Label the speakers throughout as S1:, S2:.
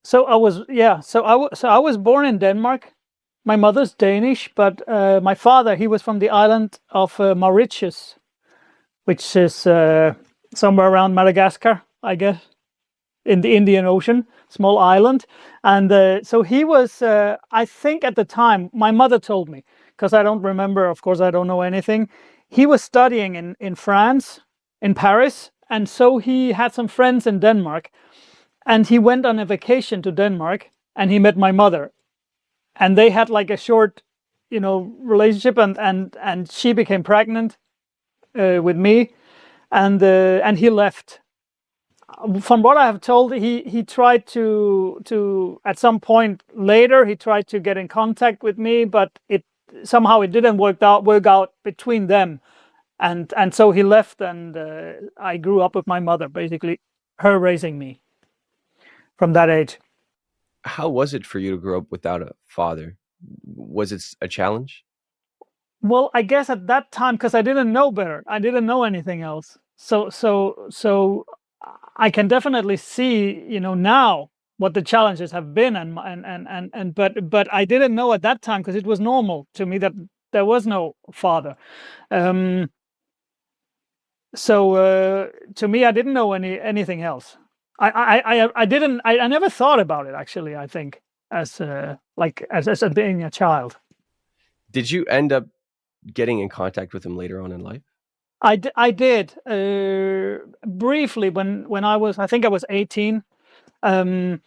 S1: So I was born in Denmark. My mother's Danish, but my father, he was from the island of Mauritius, which is somewhere around Madagascar, I guess, in the Indian Ocean, small island. And so he was, I think at the time, my mother told me, because I don't remember, of course, I don't know anything. He was studying in France, in Paris. And so he had some friends in Denmark. And he went on a vacation to Denmark and he met my mother. And they had like a short, relationship. And she became pregnant with me. And he left. From what I have told, he tried to at some point later he tried to get in contact with me, but it somehow it didn't work out between them, and so he left, and I grew up with my mother, basically, her raising me from that age.
S2: How was it for you to grow up without a father? Was it a challenge?
S1: Well, I guess at that time, because I didn't know better, I didn't know anything else. So I can definitely see, now what the challenges have been, but I didn't know at that time because it was normal to me that there was no father. Um, so to me, I didn't know anything else. I didn't. I never thought about it actually. I think as like as being a child.
S2: Did you end up getting in contact with him later on in life?
S1: I did briefly when I think I was 18. Um,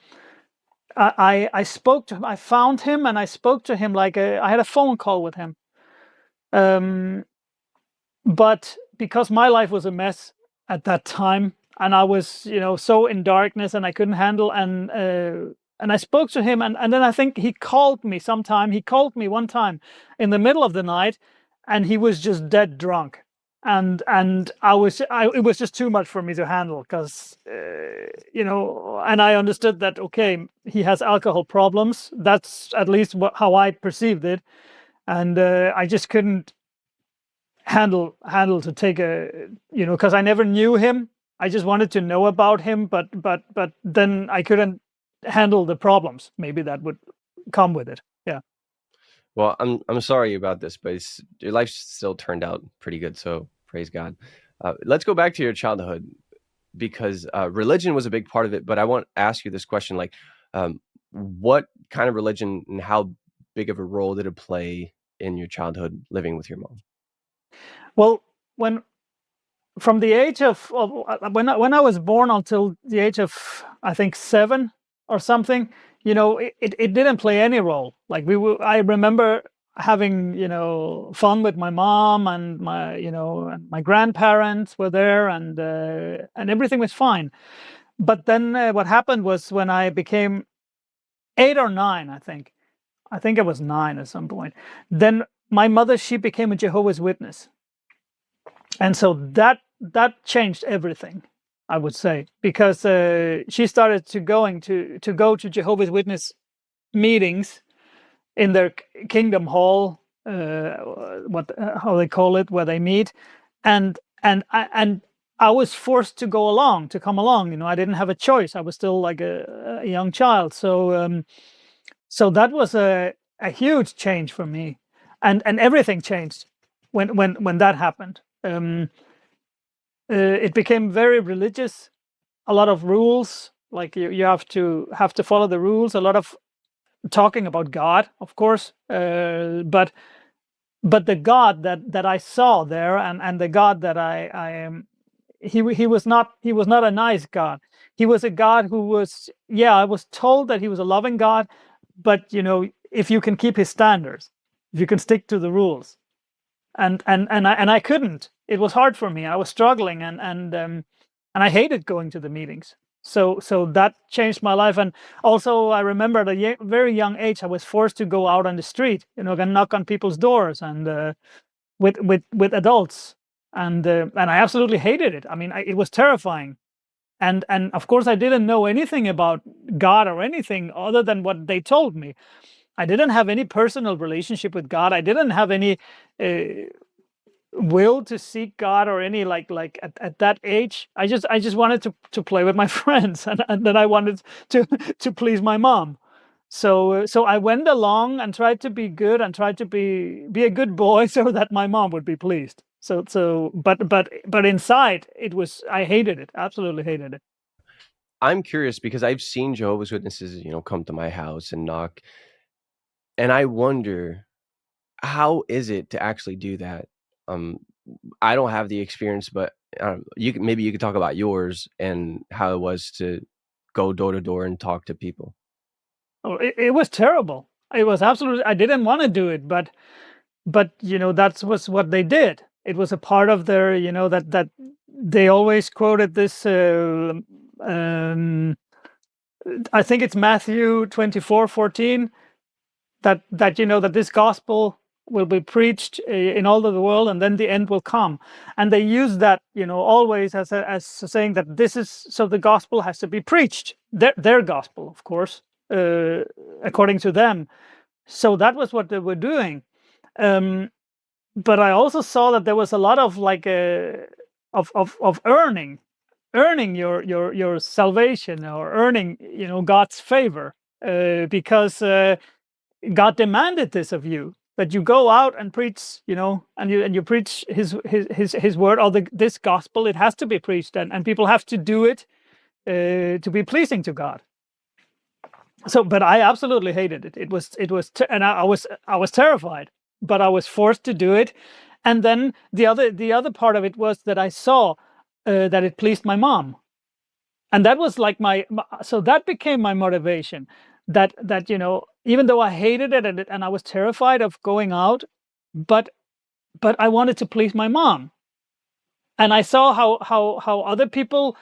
S1: I spoke to him. I found him and I spoke to him like I had a phone call with him. Um, but because my life was a mess at that time, and I was so in darkness and I couldn't handle, and I spoke to him, and then I think he called me sometime. He called me one time in the middle of the night, and he was just dead drunk. And it was just too much for me to handle because and I understood that, okay, he has alcohol problems. That's at least how I perceived it. And I just couldn't handle to take because I never knew him. I just wanted to know about him, but then I couldn't handle the problems maybe that would come with it. Yeah.
S2: Well, I'm sorry about this, but your life still turned out pretty good, so praise God. Let's go back to your childhood because religion was a big part of it. But I want to ask you this question: like, what kind of religion and how big of a role did it play in your childhood living with your mom?
S1: Well, when from the age of when I was born until the age of, I think, 7 or something, it didn't play any role. Like I remember having fun with my mom, and my grandparents were there, and everything was fine. But then what happened was when I became 8 or 9, I think I was 9 at some point. Then my mother, she became a Jehovah's Witness, and so that changed everything, I would say, because she started to go to Jehovah's Witness meetings in their kingdom hall, what how they call it, where they meet, and I was forced to come along. I didn't have a choice. I was still like a young child, so that was a huge change for me, and everything changed when that happened. It became very religious. A lot of rules, like you have to follow the rules. A lot of talking about God, of course, but the God that I saw there, and the God that I am, he was not a nice God. He was a God who was, yeah, I was told that he was a loving God, but if you can keep his standards, if you can stick to the rules, and I couldn't. It was hard for me. I was struggling, and I hated going to the meetings. So that changed my life. And also, I remember at a very young age, I was forced to go out on the street, and knock on people's doors, and with adults, and I absolutely hated it. I mean, it was terrifying. And of course, I didn't know anything about God or anything other than what they told me. I didn't have any personal relationship with God. I didn't have any will to seek God or any at that age. I just wanted to play with my friends, and then I wanted to please my mom. So I went along and tried to be good and tried to be a good boy so that my mom would be pleased. But inside it was, I hated it, absolutely hated it.
S2: I'm curious because I've seen Jehovah's Witnesses, come to my house and knock, and I wonder, how is it to actually do that? Um, I don't have the experience, but maybe you could talk about yours and how it was to go door to door and talk to people.
S1: Oh, it was terrible. It was absolutely. I didn't want to do it, but that was what they did. It was a part of their, that they always quoted this. I think it's Matthew 24:14, that that this gospel will be preached in all of the world, and then the end will come. And they use that, always as saying that this is, so the gospel has to be preached, their gospel, of course, according to them. So that was what they were doing. But I also saw that there was a lot of of earning your salvation, or earning God's favor, because God demanded this of you, that you go out and preach, and you preach his word, or this gospel. It has to be preached, and people have to do it to be pleasing to God. So, but I absolutely hated it. And I was terrified, but I was forced to do it. And then the other part of it was that I saw that it pleased my mom, and that was like so that became my motivation. That even though I hated it, and I was terrified of going out, but I wanted to please my mom, and I saw how other people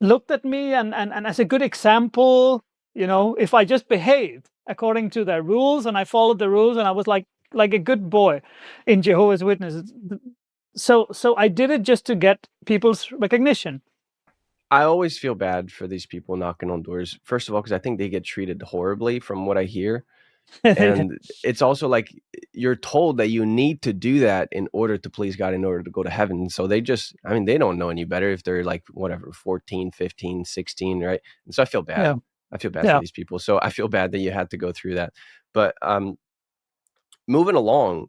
S1: looked at me, and as a good example, if I just behaved according to their rules and I followed the rules, and I was like a good boy in Jehovah's Witnesses. So I did it just to get people's recognition.
S2: I always feel bad for these people knocking on doors. First of all, because I think they get treated horribly from what I hear. And it's also like you're told that you need to do that in order to please God, in order to go to heaven. So they just, I mean, they don't know any better if they're like, whatever, 14, 15, 16, right? And so I feel bad.
S1: Yeah.
S2: I feel bad for
S1: Yeah.
S2: these people. So I feel bad that you had to go through that. But moving along,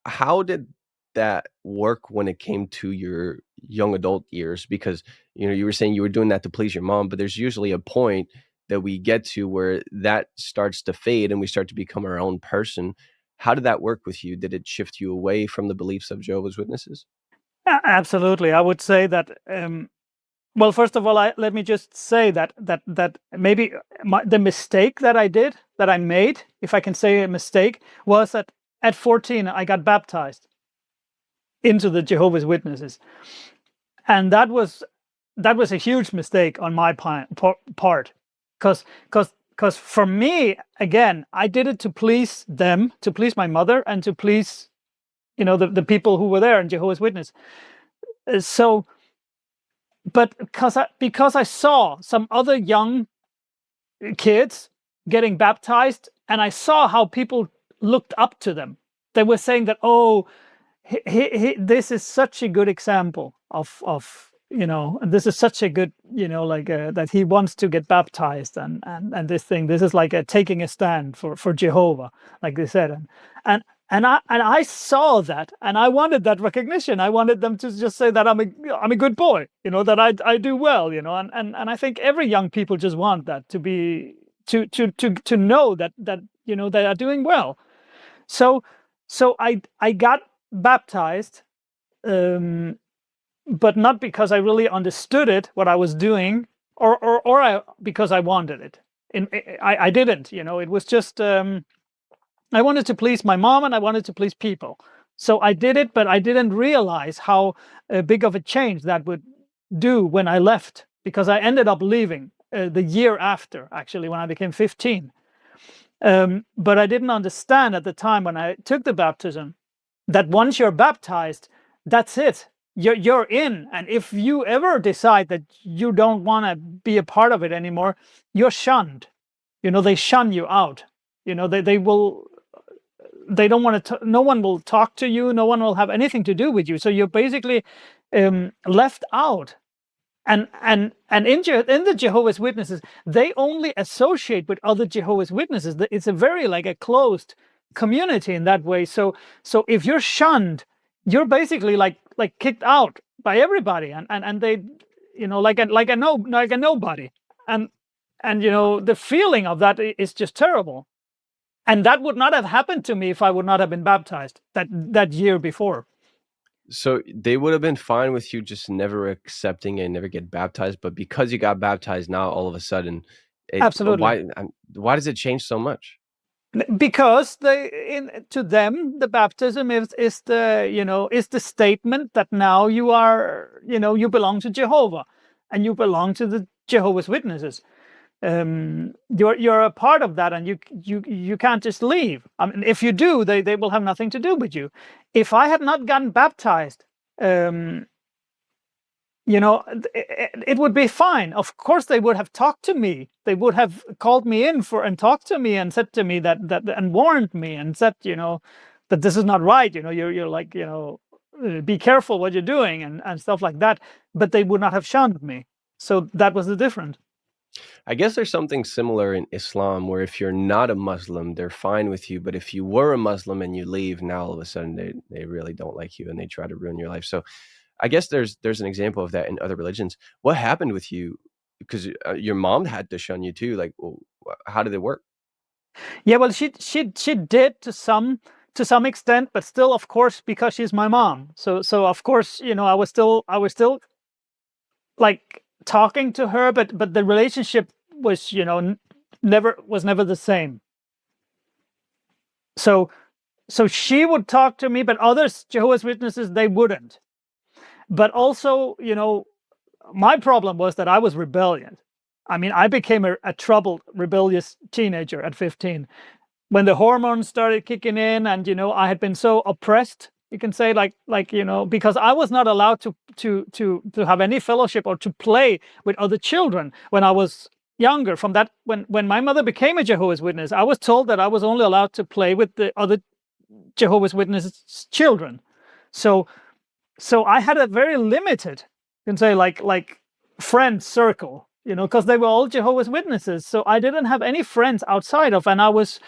S2: how did that work when it came to your young adult years? Because you were saying you were doing that to please your mom, but there's usually a point that we get to where that starts to fade and we start to become our own person. How did that work with you? Did it shift you away from the beliefs of Jehovah's Witnesses?
S1: Absolutely. I would say that. Well, first of all, let me just say that maybe the mistake that I made, if I can say a mistake, was that at 14 I got baptized into the Jehovah's Witnesses, and that was a huge mistake on my part, because for me, again, I did it to please them, to please my mother, and to please the people who were there in Jehovah's Witness. So, but because I saw some other young kids getting baptized, and I saw how people looked up to them. They were saying that, oh, this is such a good example of and this is such a good, that he wants to get baptized, and this is like taking a stand for Jehovah, like they said, and I saw that, and I wanted that recognition. I wanted them to just say that I'm a good boy, that I do well, and I think every young people just want that, to be to know that they are doing well. So I got baptized, but not because I really understood what I was doing, or because I wanted it. I didn't. It was just I wanted to please my mom, and I wanted to please people. So I did it, but I didn't realize how big of a change that would do when I left, because I ended up leaving the year after, actually, when I became 15. But I didn't understand at the time when I took the baptism that once you're baptized, that's it. You're in, and if you ever decide that you don't want to be a part of it anymore, you're shunned. They shun you out. They will they don't want to. No one will talk to you. No one will have anything to do with you. So you're basically left out. And in the Jehovah's Witnesses, they only associate with other Jehovah's Witnesses. It's a very like a closed community in that way. So if you're shunned, you're basically like kicked out by everybody, and they, like a nobody, and the feeling of that is just terrible. And that would not have happened to me if I would not have been baptized that year before.
S2: So they would have been fine with you just never accepting and never get baptized, but because you got baptized now, all of a sudden,
S1: Absolutely.
S2: why does it change so much?
S1: Because to them the baptism is the statement that now you are, you belong to Jehovah, and you belong to the Jehovah's Witnesses. You're a part of that, and you can't just leave. I mean, if you do, they will have nothing to do with you. If I had not gotten baptized, it would be fine. Of course, they would have talked to me. They would have called me in and talked to me and said to me that and warned me and said, that this is not right. You're like, be careful what you're doing and stuff like that. But they would not have shunned me. So that was the difference.
S2: I guess there's something similar in Islam where if you're not a Muslim, they're fine with you. But if you were a Muslim and you leave, now all of a sudden they really don't like you and they try to ruin your life. So I guess there's an example of that in other religions. What happened with you? Because your mom had to shun you too. Like, well, how did it work?
S1: Yeah, well, she did to some extent, but still, of course, because she's my mom. So of course, I was still like talking to her, but the relationship was, never the same. So she would talk to me, but others, Jehovah's Witnesses, they wouldn't. But also, my problem was that I was rebellious. I mean, I became a troubled, rebellious teenager at 15 when the hormones started kicking in, and I had been so oppressed. You can say because I was not allowed to have any fellowship or to play with other children when I was younger. From that, when my mother became a Jehovah's Witness, I was told that I was only allowed to play with the other Jehovah's Witnesses children. So I had a very limited, you can say like friend circle, because they were all Jehovah's Witnesses. So I didn't have any friends outside of, and I was,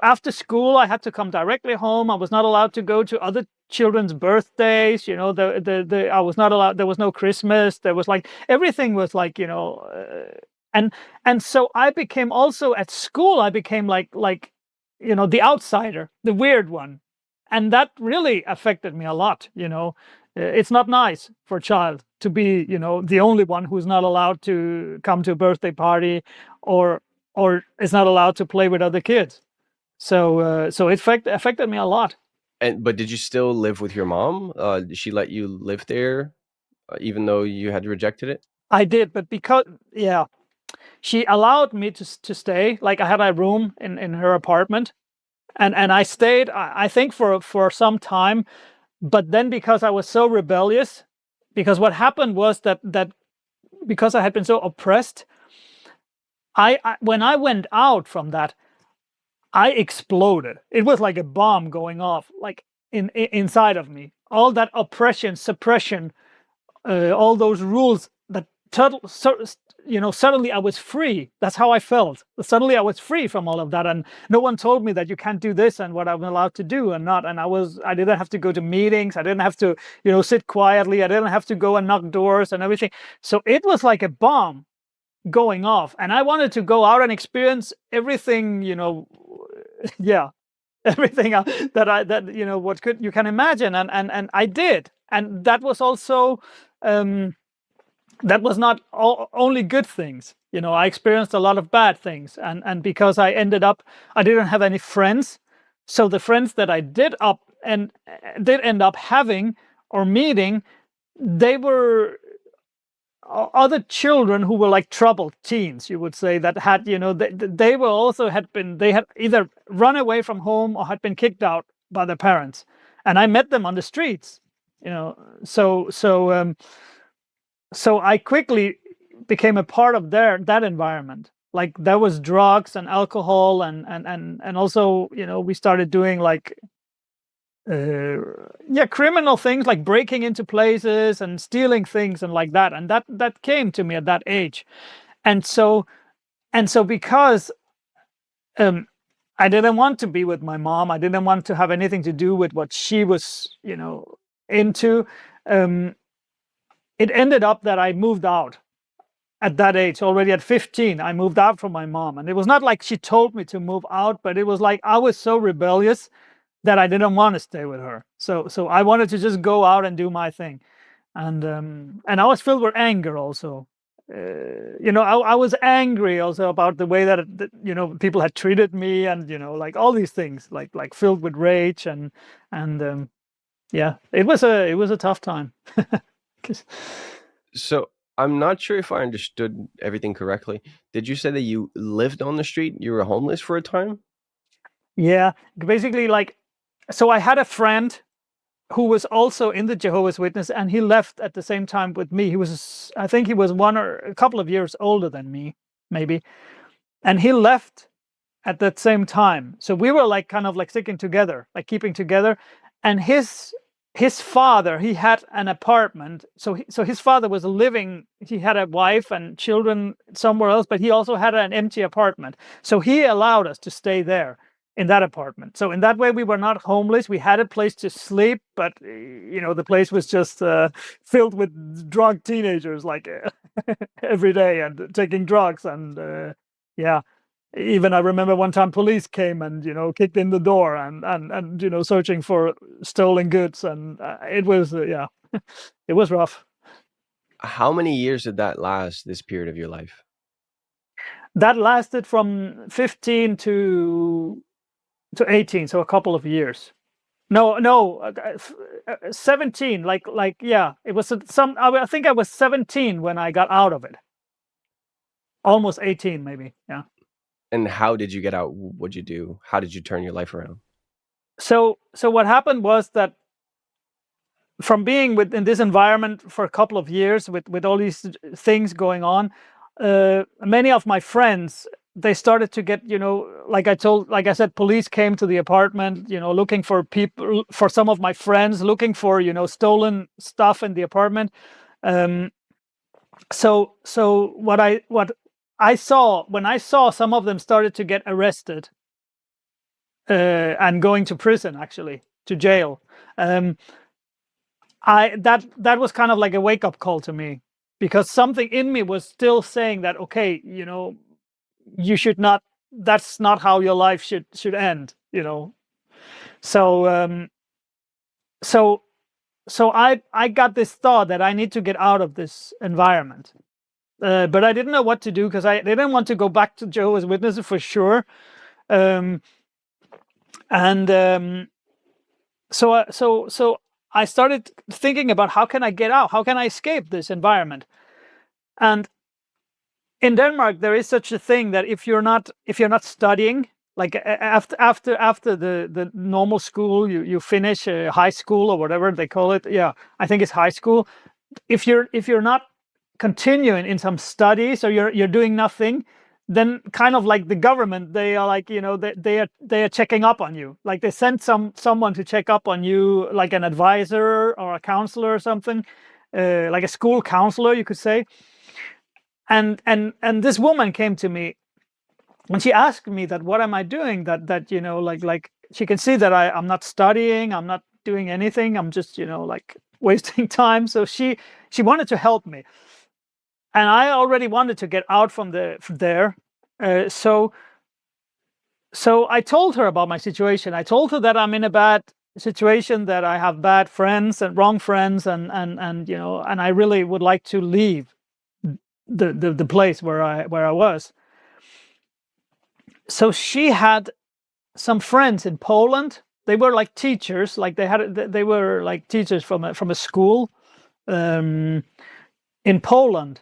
S1: after school I had to come directly home. I was not allowed to go to other children's birthdays. I was not allowed. There was no Christmas. There was everything was and so I became also at school. I became like the outsider, the weird one. And that really affected me a lot. It's not nice for a child to be, the only one who's not allowed to come to a birthday party, or is not allowed to play with other kids. So it affected me a lot.
S2: But did you still live with your mom? Did she let you live there, even though you had rejected it?
S1: I did, but she allowed me to stay. Like, I had a room in her apartment, and I stayed, I think for some time. But then, because I was so rebellious, because what happened was that because I had been so oppressed, I when I went out from that, I exploded. It was like a bomb going off, like inside of me. All that oppression, suppression, all those rules that suddenly I was free. That's how I felt. Suddenly I was free from all of that, and no one told me that you can't do this and what I'm allowed to do and not. And I didn't have to go to meetings. I didn't have to, sit quietly. I didn't have to go and knock doors and everything. So it was like a bomb going off, and I wanted to go out and experience everything, yeah, everything that what you can imagine, and I did. And that was also that was not only good things. I experienced a lot of bad things, and because I didn't have any friends. So the friends that I did end up having or meeting, they were other children who were like troubled teens, you would say, that had, they were also they had either run away from home or had been kicked out by their parents. And I met them on the streets, so I quickly became a part of that environment. Like there was drugs and alcohol, and also, you know, we started doing like criminal things like breaking into places and stealing things and like that. And that came to me at that age. And so because I didn't want to be with my mom, I didn't want to have anything to do with what she was, you know, into. It ended up that I moved out at that age. Already at 15, I moved out from my mom. And it was not like she told me to move out, but it was like I was so rebellious that I didn't want to stay with her. So I wanted to just go out and do my thing. And I was filled with anger also. You know, I was angry also about the way that you know, people had treated me, and you know, like all these things, like filled with rage. And yeah, it was a tough time. 'Cause-
S2: So I'm not sure if I understood everything correctly. Did you say that you lived on the street? You were homeless for a time?
S1: yeah, basically, like, so I had a friend who was also in the Jehovah's Witness, and he left at the same time with me. He was, I think he was one or a couple of years older than me, maybe. And he left at that same time. So we were like kind of like sticking together, like keeping together. And his father, he had an apartment. So his father was living, he had a wife and children somewhere else, but he also had an empty apartment. So he allowed us to stay there in that apartment. So in that way, we were not homeless. We had a place to sleep, but you know, the place was just filled with drunk teenagers, like every day, and taking drugs. And yeah, even I remember one time police came and, you know, kicked in the door and you know, searching for stolen goods. And it was yeah, it was rough.
S2: How many years did that last, this period of your life?
S1: That lasted from 15 to 18, so a couple of years. No, 17. Like yeah, it was some. I think I was 17 when I got out of it. Almost 18, maybe. Yeah.
S2: And how did you get out? What'd you do? How did you turn your life around?
S1: So what happened was that from being in this environment for a couple of years with all these things going on, many of my friends, they started to get, you know, like I said, police came to the apartment, you know, looking for people, for some of my friends, looking for, you know, stolen stuff in the apartment. Um, so what I saw when I saw some of them started to get arrested and going to prison, actually to jail. That was kind of like a wake up call to me, because something in me was still saying that, okay, you know, you should not. That's not how your life should end. You know. So so I got this thought that I need to get out of this environment. But I didn't know what to do, because I didn't want to go back to Jehovah's Witnesses for sure. Um, and so I started thinking about, how can I get out? How can I escape this environment? And in Denmark, there is such a thing that if you're not studying, like after the normal school, you finish high school or whatever they call it. Yeah, I think it's high school. If you're not continuing in some studies, or you're doing nothing, then kind of like the government, they are like, you know, they are checking up on you. Like they send someone to check up on you, like an advisor or a counselor or something, like a school counselor, you could say. And this woman came to me, and she asked me that, what am I doing, that you know, like she can see that I'm not studying, I'm not doing anything, I'm just, you know, like wasting time. So she wanted to help me, and I already wanted to get out from there. So I told her about my situation. I told her that I'm in a bad situation, that I have bad friends and wrong friends, and you know, and I really would like to leave the place where I was. So she had some friends in Poland. They were like teachers, like they were like teachers from a school in Poland.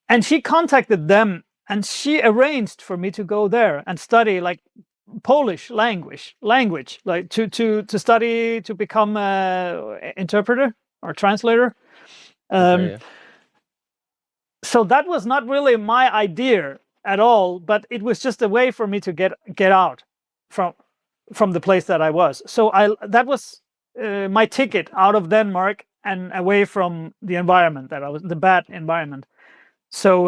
S1: And she contacted them, and she arranged for me to go there and study like Polish language, like to study to become a interpreter or translator.
S2: Okay,
S1: Um,
S2: yeah.
S1: so that was not really my idea. at all, but it was just a way for me to get out from the place that I was. So that was my ticket out of Denmark and away from the environment that I was, the bad environment. So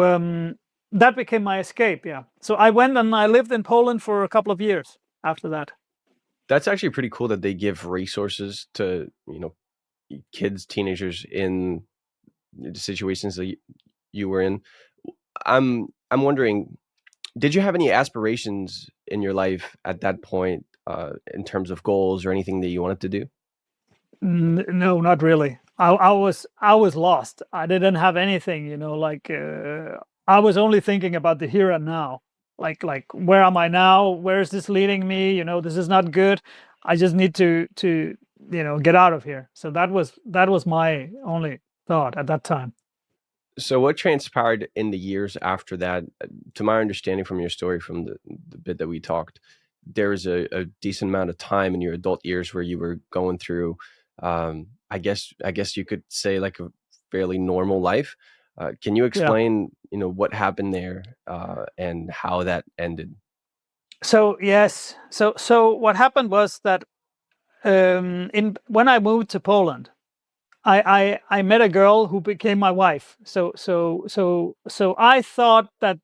S1: that became my escape. Yeah. So I went and I lived in Poland for a couple of years after that.
S2: That's actually pretty cool that they give resources to, kids, teenagers in the situations that you were in. I'm wondering, did you have any aspirations in your life at that point, in terms of goals or anything that you wanted to do?
S1: No, not really. I was lost. I didn't have anything, like I was only thinking about the here and now. Like where am I now? Where is this leading me? This is not good. I just need to get out of here. So that was my only thought at that time.
S2: So what transpired in the years after that? To my understanding from your story, from the bit that we talked, there was a decent amount of time in your adult years where you were going through, I guess you could say, like, a fairly normal life. Can you
S1: Yeah.
S2: explain, what happened there, and how that ended?
S1: So yes. So what happened was that when I moved to Poland, I met a girl who became my wife. So I thought that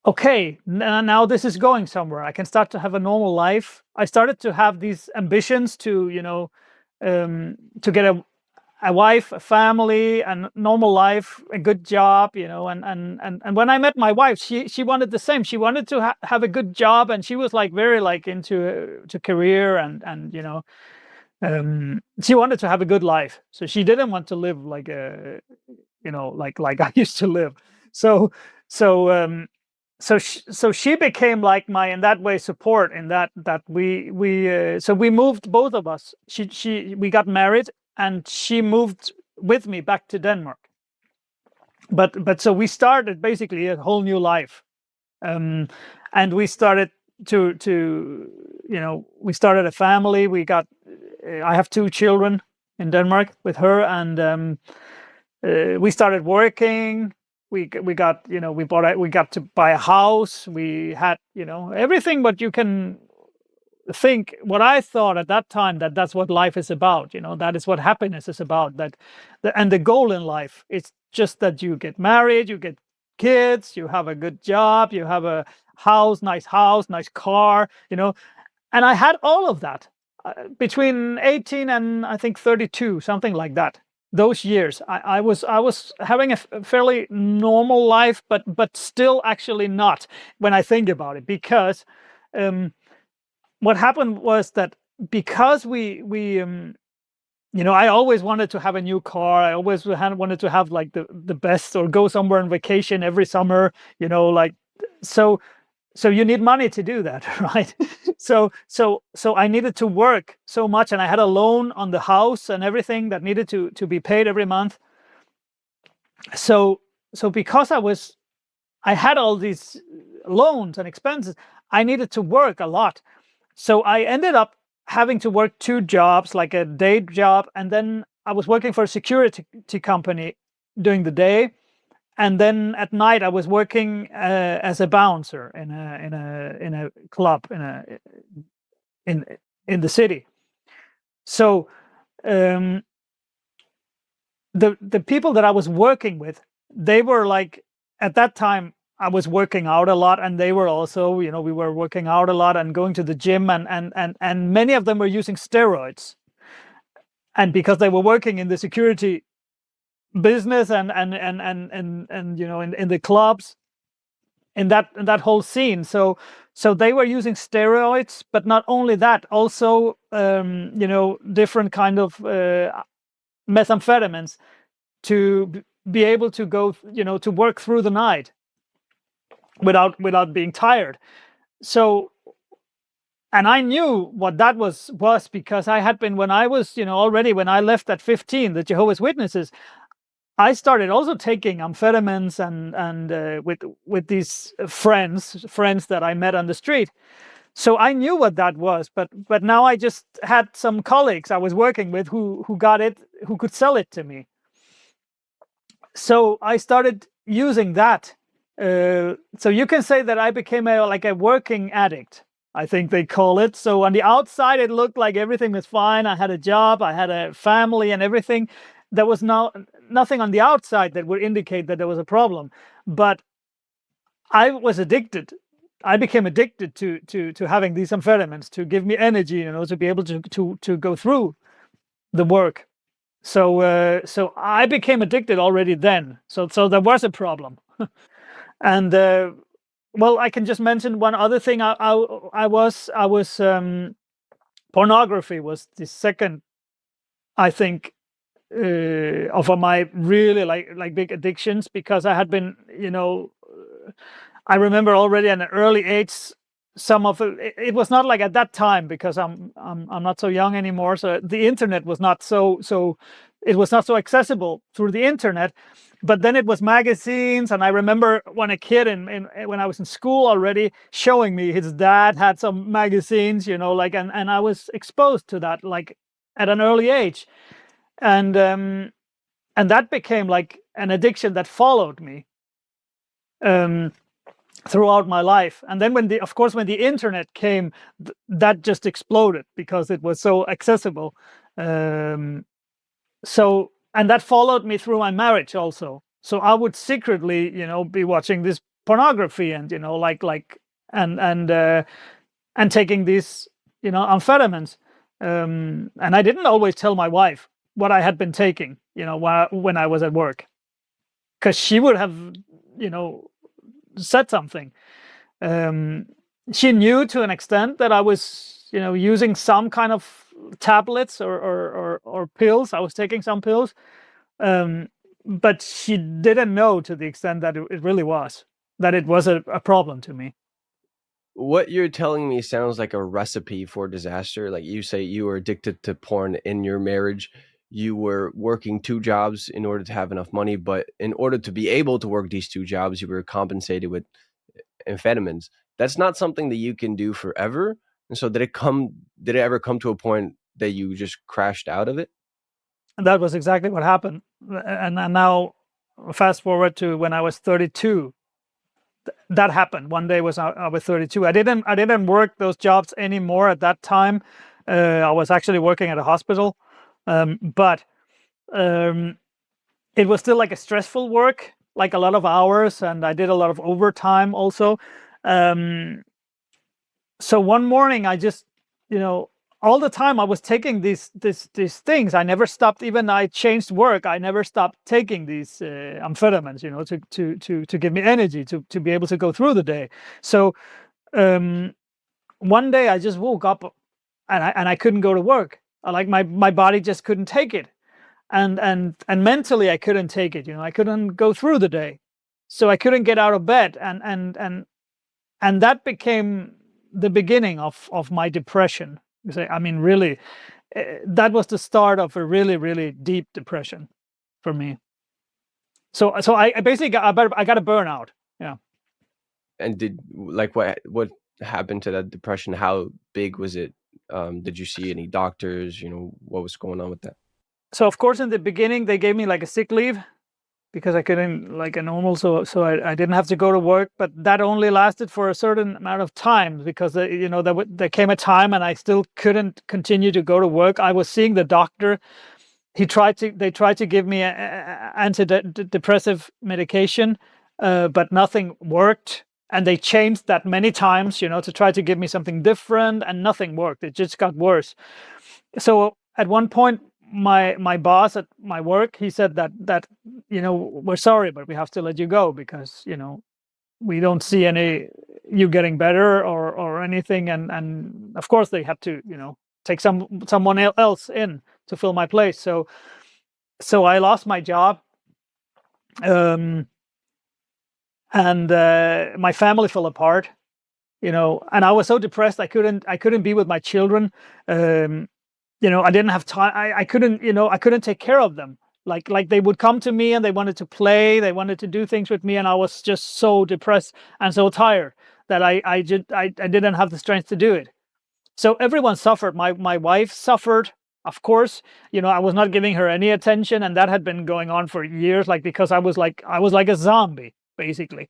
S1: okay, now this is going somewhere. I can start to have a normal life. I started to have these ambitions to to get a wife, a family, and normal life, a good job, and when I met my wife, she wanted the same. She wanted to have a good job, and she was like very like into to career, and she wanted to have a good life. So she didn't want to live like a like I used to live. So so so she became like my, in that way, support, in that we so we moved, both of us. We got married, and she moved with me back to Denmark. But so we started basically a whole new life, and we started to we started a family. I have 2 children in Denmark with her, and we started working. We got we got to buy a house. We had everything what you can think. What I thought at that time, that's what life is about. That is what happiness is about. And the goal in life, it's just that you get married, you get kids, you have a good job, you have a house, nice car. And I had all of that between 18 and I think 32, something like that. Those years, I was having a fairly normal life, but still actually not, when I think about it, because what happened was that, because we I always wanted to have a new car. I always wanted to have like the best, or go somewhere on vacation every summer. Like so you need money to do that, right? So I needed to work so much, and I had a loan on the house and everything that needed to be paid every month. So because I had all these loans and expenses, I needed to work a lot. So I ended up having to work 2 jobs, like a day job, and then I was working for a security company during the day. And then at night, I was working as a bouncer in a club in the city. So the people that I was working with, they were like, at that time I was working out a lot, and they were also, we were working out a lot and going to the gym, and many of them were using steroids. And because they were working in the security business and in the clubs, in that whole scene, so they were using steroids, but not only that, also different kind of methamphetamines to be able to go to work through the night without being tired. So, and I knew what that was because I had been, when I was already, when I left at 15, the Jehovah's Witnesses, I started also taking amphetamines and with these friends that I met on the street. So I knew what that was, but now I just had some colleagues I was working with who got it, who could sell it to me. So I started using that. So you can say that I became like a working addict, I think they call it. So on the outside, it looked like everything was fine. I had a job, I had a family and everything. There was nothing on the outside that would indicate that there was a problem. But I was addicted. I became addicted to having these amphetamines to give me energy, to be able to go through the work. So I became addicted already then. So there was a problem. And well, I can just mention one other thing. I was pornography was the second, I think, of my really like big addictions, because I had been, I remember already at an early age, some of it was not like at that time, because I'm not so young anymore. So the internet was not so it was not so accessible through the internet. But then it was magazines, and I remember when a kid when I was in school already showing me his dad had some magazines, like, and I was exposed to that like at an early age, and that became like an addiction that followed me throughout my life. And then when the internet came, that just exploded because it was so accessible. So, and that followed me through my marriage also. So I would secretly, be watching this pornography and, and taking these, amphetamines. And I didn't always tell my wife what I had been taking, when I was at work, because she would have, said something. She knew to an extent that I was, using some kind of tablets or pills. I was taking some pills, but she didn't know to the extent that it really was, that it was a problem to me.
S2: What you're telling me sounds like a recipe for disaster. Like you say, you were addicted to porn in your marriage. You were working 2 jobs in order to have enough money, but in order to be able to work these 2 jobs, you were compensated with amphetamines. That's not something that you can do forever. And so did it ever come to a point that you just crashed out of it?
S1: And that was exactly what happened. And now, fast forward to when I was 32. That happened. One day I was 32. I didn't work those jobs anymore at that time. I was actually working at a hospital, but it was still like a stressful work, like a lot of hours, and I did a lot of overtime also. So one morning, I just, all the time I was taking these things. I never stopped. Even I changed work, I never stopped taking these amphetamines, to give me energy to be able to go through the day. So one day I just woke up, and I couldn't go to work. Like my body just couldn't take it, and mentally I couldn't take it. I couldn't go through the day, so I couldn't get out of bed, and that became the beginning of my depression. I mean, really, that was the start of a really, really deep depression for me. So I basically got a burnout. Yeah.
S2: And what happened to that depression? How big was it? Did you see any doctors? What was going on with that?
S1: So of course, in the beginning, they gave me like a sick leave because I couldn't, like a normal, so I didn't have to go to work. But that only lasted for a certain amount of time, because there came a time and I still couldn't continue to go to work. I was seeing the doctor. They tried to give me antidepressive medication, but nothing worked. And they changed that many times, to try to give me something different, and nothing worked. It just got worse. So at one point, my boss at my work, he said that we're sorry, but we have to let you go, because we don't see any you getting better or anything. And of course they had to take someone else in to fill my place. So I lost my job, and my family fell apart, and I was so depressed I couldn't be with my children. I didn't have time. I couldn't take care of them. Like they would come to me and they wanted to play, they wanted to do things with me, and I was just so depressed and so tired that I didn't have the strength to do it. So everyone suffered. My wife suffered. Of course, I was not giving her any attention, and that had been going on for years, because I was like a zombie, basically.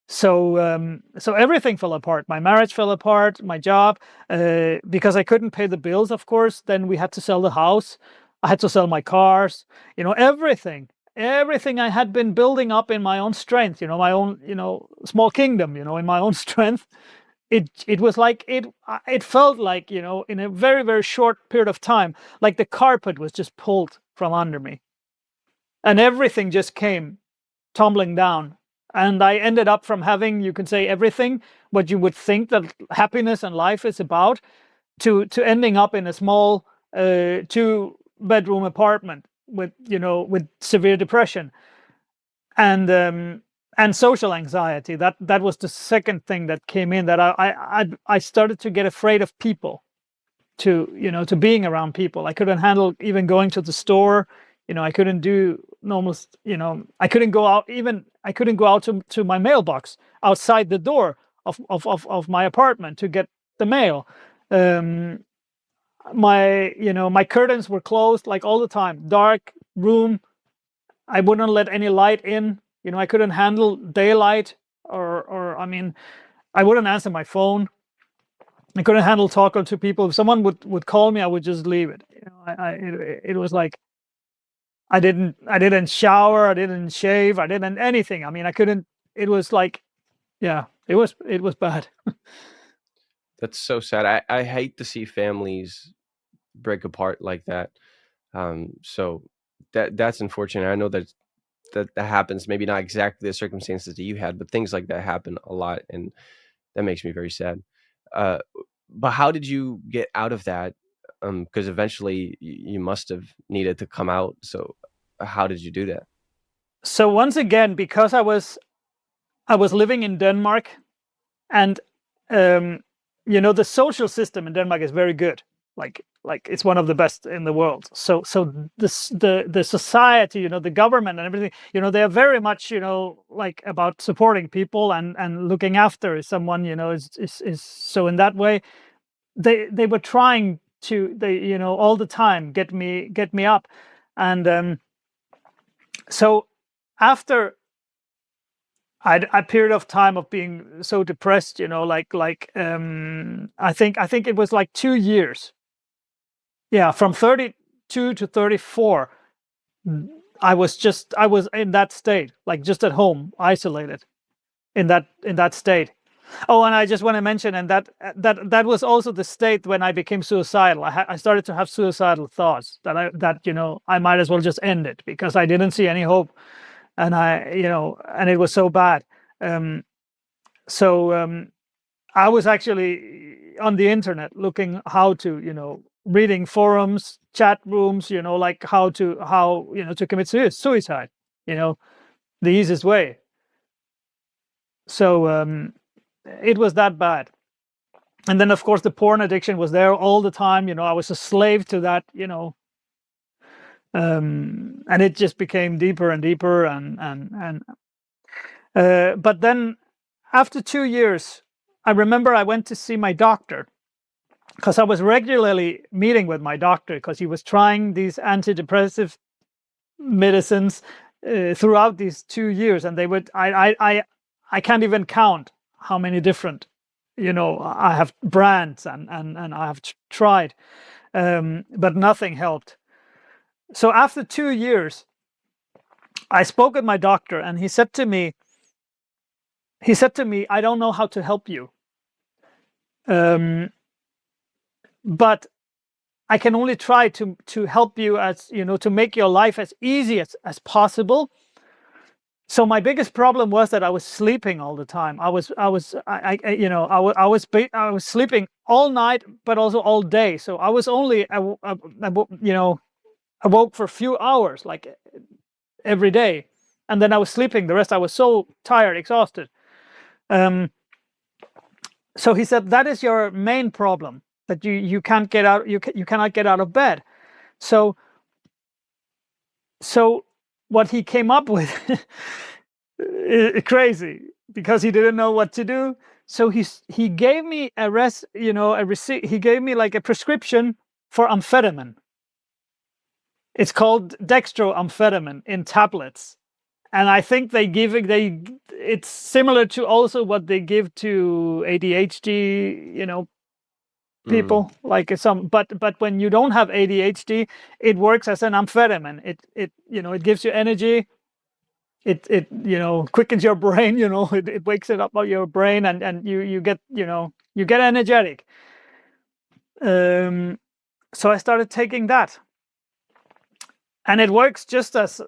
S1: So everything fell apart. My marriage fell apart, my job, because I couldn't pay the bills, of course. Then we had to sell the house. I had to sell my cars, everything I had been building up in my own strength, my own, small kingdom, in my own strength. It was like it felt like, in a very, very short period of time, like the carpet was just pulled from under me, and everything just came tumbling down. And I ended up from having, you could say, everything what you would think that happiness and life is about, to ending up in a small 2-bedroom apartment with severe depression and social anxiety. That was the second thing that came in, that I started to get afraid of people, to being around people. I couldn't handle even going to the store. I couldn't do normal, I couldn't go out, I couldn't go out to my mailbox outside the door of my apartment to get the mail. My curtains were closed, like, all the time. Dark room. I wouldn't let any light in. I couldn't handle daylight, or I wouldn't answer my phone. I couldn't handle talking to people. If someone would call me, I would just leave it. It was like, I didn't shower, I didn't shave, I didn't anything. I couldn't. It was like, yeah, it was bad.
S2: That's so sad. I hate to see families break apart like that. So that's unfortunate. I know that happens. Maybe not exactly the circumstances that you had, but things like that happen a lot, and that makes me very sad. Uh, but how did you get out of that? Because eventually you must have needed to come out. So how did you do that?
S1: So once again, because I was living in Denmark, and the social system in Denmark is very good. Like it's one of the best in the world. So the society, the government and everything, they are very much, like, about supporting people and looking after someone, is so in that way they were trying to, all the time get me up. And so after a period of time of being so depressed, I think it was like 2 years. Yeah, from 32 to 34, I was in that state, like, just at home, isolated, in that state. Oh, and I just want to mention, and that was also the state when I became suicidal. I started to have suicidal thoughts, that I might as well just end it, because I didn't see any hope, and and it was so bad. So I was actually on the internet looking how to, reading forums, chat rooms, like how to commit suicide, the easiest way. So it was that bad. And then, of course, the porn addiction was there all the time. I was a slave to that, and it just became deeper and deeper. But then, after 2 years, I remember I went to see my doctor, because I was regularly meeting with my doctor, because he was trying these antidepressive medicines throughout these 2 years, and they would I can't even count how many different, I have brands, and I have tried, but nothing helped. So after 2 years, I spoke with my doctor, and he said to me, I don't know how to help you, but I can only try to help you, as to make your life as easy as possible. So my biggest problem was that I was sleeping all the time. I was sleeping all night, but also all day. So I was only awoke for a few hours, like, every day, and then I was sleeping the rest. I was so tired, exhausted. So he said, that is your main problem, that you can't get out. You cannot get out of bed. So what he came up with, crazy, because he didn't know what to do. So he gave me a receipt. He gave me, like, a prescription for amphetamine. It's called dextroamphetamine in tablets, and I think it's similar to also what they give to ADHD, people, like but when you don't have ADHD, it works as an amphetamine. It gives you energy. It quickens your brain. It wakes it up on your brain, and you get energetic. So I started taking that, and it works just as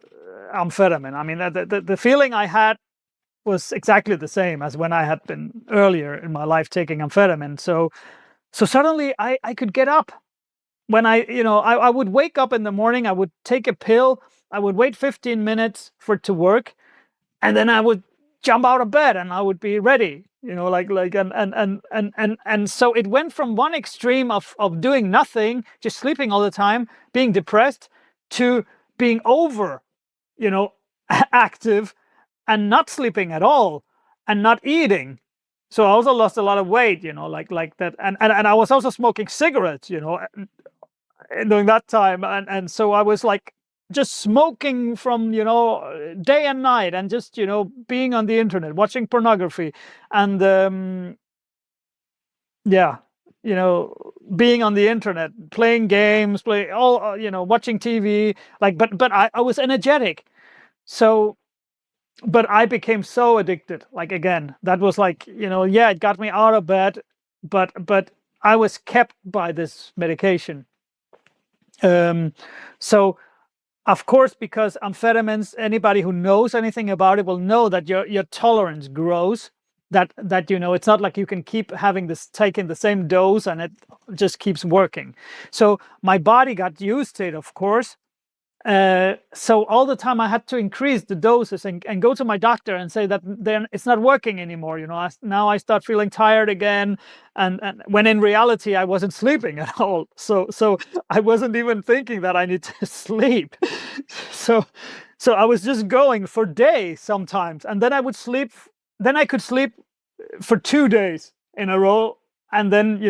S1: amphetamine. I mean, the feeling I had was exactly the same as when I had been earlier in my life taking amphetamine. So suddenly I could get up. When I would wake up in the morning, I would take a pill, I would wait 15 minutes for it to work, and then I would jump out of bed and I would be ready. And so it went from one extreme of doing nothing, just sleeping all the time, being depressed, to being over, active and not sleeping at all and not eating. So I also lost a lot of weight, like that. And I was also smoking cigarettes, during that time. And so I was like just smoking from, day and night, and just, being on the internet, watching pornography, and being on the internet, playing games, watching TV, but I was energetic. So, but I became so addicted. Like, again, that was like, it got me out of bed, but I was kept by this medication. So of course, because amphetamines, anybody who knows anything about it will know that your tolerance grows. That it's not like you can keep taking the same dose and it just keeps working. So my body got used to it, of course. So all the time I had to increase the doses and go to my doctor and say that then it's not working anymore. Now I start feeling tired again, and when in reality I wasn't sleeping at all. So I wasn't even thinking that I need to sleep. So I was just going for days sometimes, and then I would sleep. Then I could sleep for 2 days in a row, and then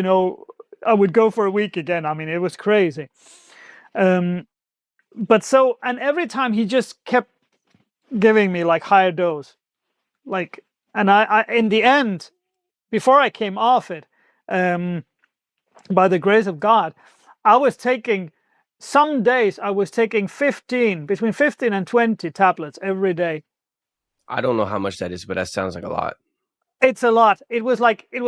S1: I would go for a week again. I mean, it was crazy. And every time he just kept giving me like higher dose, and I in the end, before I came off it, by the grace of God, I was taking, some days I was taking between 15 and 20 tablets every day.
S2: I don't know how much that is, but that sounds like a lot.
S1: It's a lot. It was like it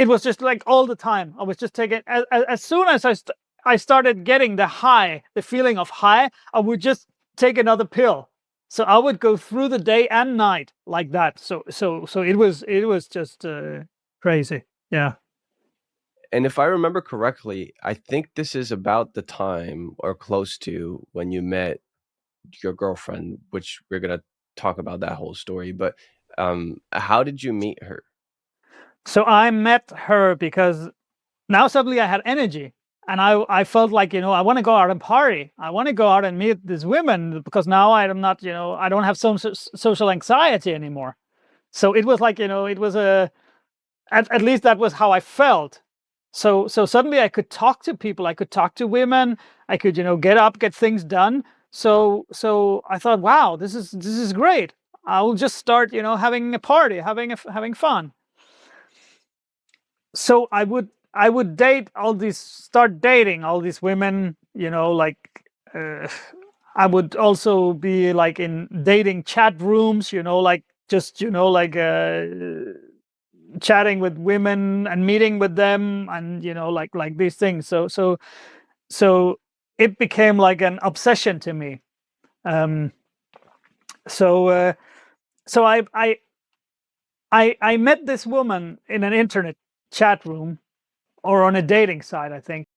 S1: was just like all the time. I was just taking, as soon as I started getting the feeling of high, I would just take another pill. So I would go through the day and night like that. So it was just crazy. Yeah.
S2: And if I remember correctly, I think this is about the time or close to when you met your girlfriend, which we're gonna talk about that whole story. But how did you meet her?
S1: So I met her because now suddenly I had energy, and I felt like, I want to go out and party. I want to go out and meet these women, because now I'm not, I don't have some social anxiety anymore. So it was like, it was at least that was how I felt. So suddenly I could talk to people, I could talk to women, I could, get up, get things done. So I thought, wow, this is great. I'll just start, having a party, having fun. So I would start dating all these women, I would also be like in dating chat rooms, chatting with women and meeting with them, and like these things. So it became like an obsession to me. So I met this woman in an internet chat room, or on a dating site, I think.